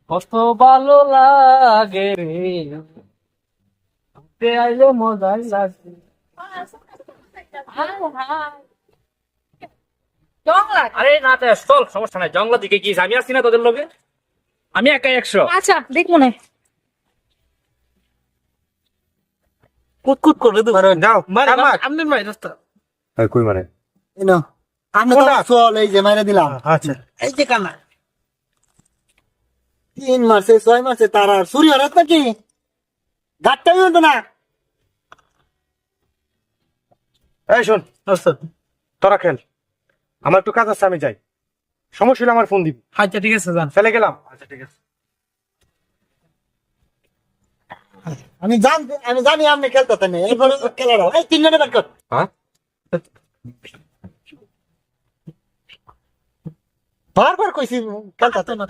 কত ভালো লাগে রে, ঘুরতে আইলে মজাই লাগে। আরে না তে চল, সমস্যা নাই, জঙ্গল দিকে গিয়েছি, আমি আসছি না তোদের লোকে, আমি একাই 100। আচ্ছা দেখ মনে কুতকুত করবে তো যাও আমদিন ভাই রাস্তা। কই মানে এই নাও। আপনি তো চল, এই যে মাইরা দিলাম। আচ্ছা এই যে কানা 3 মাসে 6 মাসে তার আর চুরি হরাত নাকি ঘাটটাই হতো না। এই শোন, আচ্ছা তোরা খেল, আমার একটু কাজ আছে, আমি যাই। সমস্যা হলে আমার ফোন দিবি। আচ্ছা ঠিক আছে যান। চলে গেলাম। আচ্ছা ঠিক আছে। আমি জানি আপনি খেলতে নেই, এরপরে খেলাটা এই 3 জনে ব্যাট কর। হ্যাঁ বারবার কইছি খেলতে না।